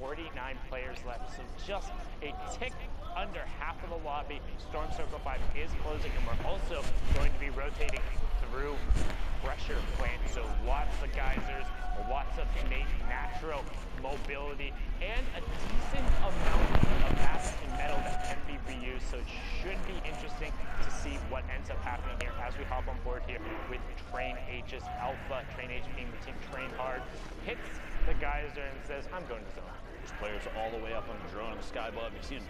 49 players left, so just a tick under half of the lobby. Storm Circle 5 is closing, and we're also going to be rotating through pressure plant, so lots of geysers, lots of innate natural mobility, and a decent amount of mass and metal that can be reused, so it should be interesting to see what ends up happening here as we hop on board here with Train H's Alpha. Train H being the team Train Hard, hits the geyser and says, I'm going to zone. There's players all the way up on the drone on the sky above. You've seen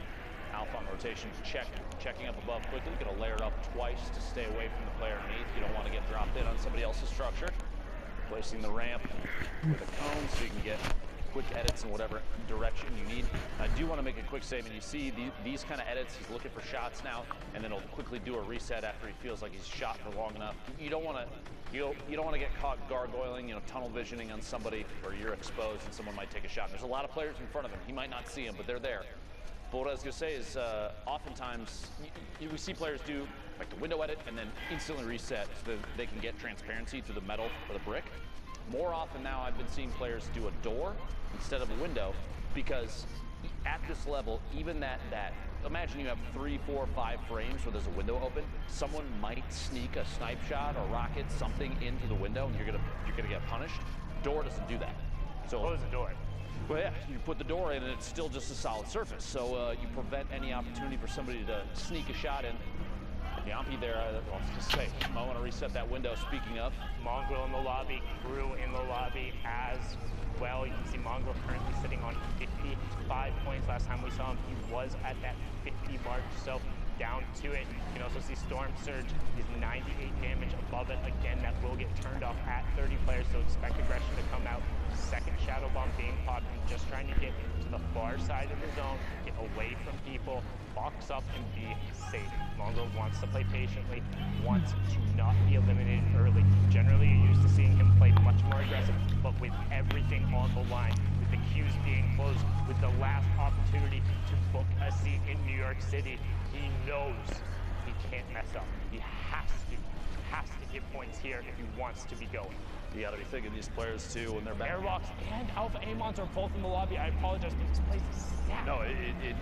Alpha on rotation, checking up above quickly. You're gonna layer up twice to stay away from the player underneath. You don't want to get dropped in on somebody else's structure. Placing the ramp with a cone so you can get quick edits in whatever direction you need. I do want to make a quick statement. You see these kind of edits, he's looking for shots now, and then he'll quickly do a reset after he feels like he's shot for long enough. You don't want to get caught gargoyling, tunnel visioning on somebody, or you're exposed and someone might take a shot. There's a lot of players in front of him. He might not see him, but they're there. But what I was going to say is oftentimes we see players do like the window edit and then instantly reset so that they can get transparency through the metal or the brick. More often now I've been seeing players do a door instead of a window, because at this level, even that imagine you have 3, 4, 5 frames where there's a window open, someone might sneak a snipe shot or rocket something into the window and you're gonna get punished. Door doesn't do that. So close the door. Well, yeah, you put the door in and it's still just a solid surface. So you prevent any opportunity for somebody to sneak a shot in. Yampi there, I was just say, I want to reset that window. Speaking of, Mongrel in the lobby, Crew in the lobby as well. You can see Mongrel currently sitting on 55 points. Last time we saw him, he was at that 50 mark, so down to it. You can also see Storm Surge is 98 damage above it. Again, that will get turned off at 30 players, so expect aggression to come out. Second Shadow Bomb being popped, and just trying to get to the far side of the zone, get away from people, box up, and be safe. Mongrel wants to play patiently, wants to not be eliminated early. Generally, you're used to seeing him play much more aggressive, but with everything on the line, with the queues being closed, with the last opportunity to book a seat in New York City, he knows he can't mess up. He has to get points here if he wants to be going. You got to be thinking these players too when they're back. Airwalks and Alpha Amons are both in the lobby. I apologize, but this place is stacked. No,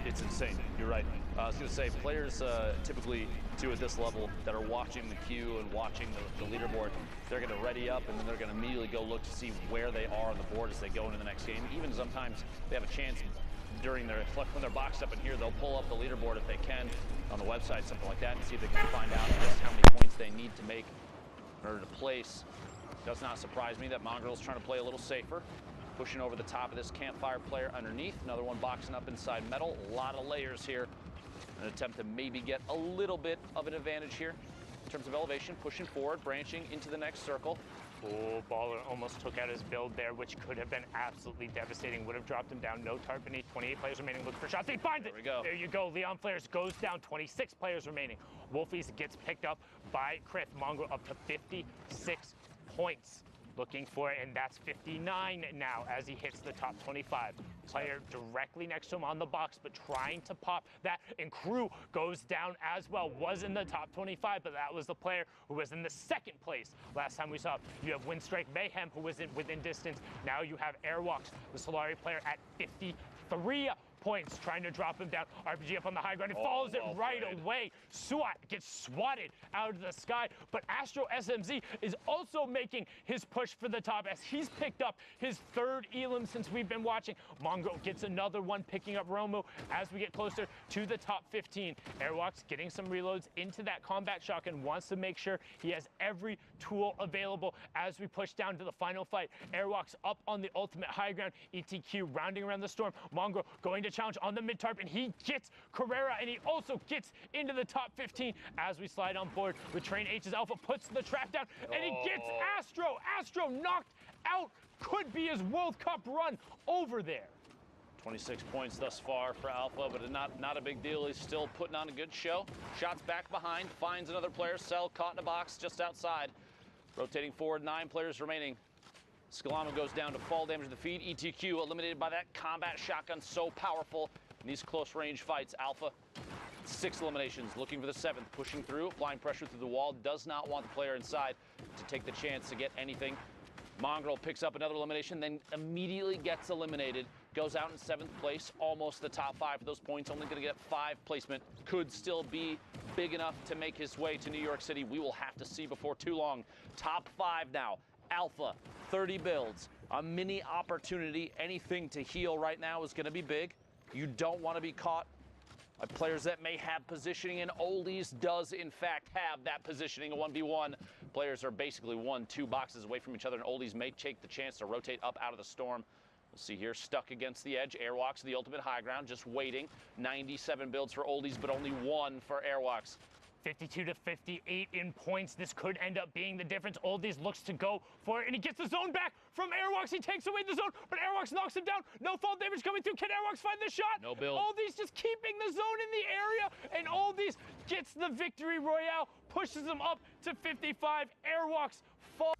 it's insane. You're right. I was going to say, players typically too at this level that are watching the queue and watching the leaderboard, they're going to ready up and then they're going to immediately go look to see where they are on the board as they go into the next game. Even sometimes they have a chance during when they're boxed up in here, they'll pull up the leaderboard if they can on the website, something like that, and see if they can find out just how many points they need to make in order to place. Does not surprise me that Mongrel's trying to play a little safer, pushing over the top of this campfire player underneath. Another one boxing up inside metal. A lot of layers here. An attempt to maybe get a little bit of an advantage here in terms of elevation, pushing forward, branching into the next circle. Oh, Baller almost took out his build there, which could have been absolutely devastating. Would have dropped him down. No tarp beneath. 28 players remaining. Look for shots. He finds it. There we go. There you go. Leon Flares goes down. 26 players remaining. Wolfies gets picked up by Krith. Mongrel up to 56 points. Looking for it, and that's 59 now as he hits the top 25. Player directly next to him on the box, but trying to pop that, and Crew goes down as well. Was in the top 25, but that was the player who was in the second place last time we saw him. You have Windstrike Mayhem, who was within distance. Now you have Airwalks, the Solari player, at 53 points, trying to drop him down. RPG up on the high ground. He follows it right away. Suat gets swatted out of the sky, but Astro SMZ is also making his push for the top as he's picked up his third Elim since we've been watching. Mongrel gets another one, picking up Romu as we get closer to the top 15. Airwalks getting some reloads into that combat shotgun, wants to make sure he has every tool available as we push down to the final fight. Airwalks up on the ultimate high ground. ETQ rounding around the storm. Mongrel going to challenge on the mid-tarp, and he gets Carrera, and he also gets into the top 15 as we slide on board with Train H's Alpha, puts the trap down, and he gets Astro. Astro knocked out. Could be his World Cup run over there. 26 points thus far for Alpha, but not a big deal. He's still putting on a good show. Shots back behind, finds another player. Cell caught in a box just outside. Rotating forward, 9 players remaining. Scalamo goes down to fall damage to the feed. ETQ eliminated by that combat shotgun, so powerful in these close range fights. Alpha, 6 eliminations, looking for the 7th, pushing through, applying pressure through the wall, does not want the player inside to take the chance to get anything. Mongrel picks up another elimination, then immediately gets eliminated goes out in 7th place, almost the top 5 for those points, only going to get 5 placement. Could still be big enough to make his way to New York City. We will have to see before too long. Top 5 now. Alpha, 30 builds, a mini opportunity. Anything to heal right now is going to be big. You don't want to be caught by players that may have positioning, and Oldies does in fact have that positioning. A 1v1. Players are basically 1-2 boxes away from each other, and Oldies may take the chance to rotate up out of the storm. We'll see here, stuck against the edge. Airwalks, the ultimate high ground, just waiting. 97 builds for Oldies, but only 1 for Airwalks. 52 to 58 in points. This could end up being the difference. Oldies looks to go for it, and he gets the zone back from Airwalks. He takes away the zone, but Airwalks knocks him down. No fall damage coming through. Can Airwalks find the shot? No build. Oldies just keeping the zone in the area, and Oldies gets the victory royale, pushes them up to 55. Airwalks fall.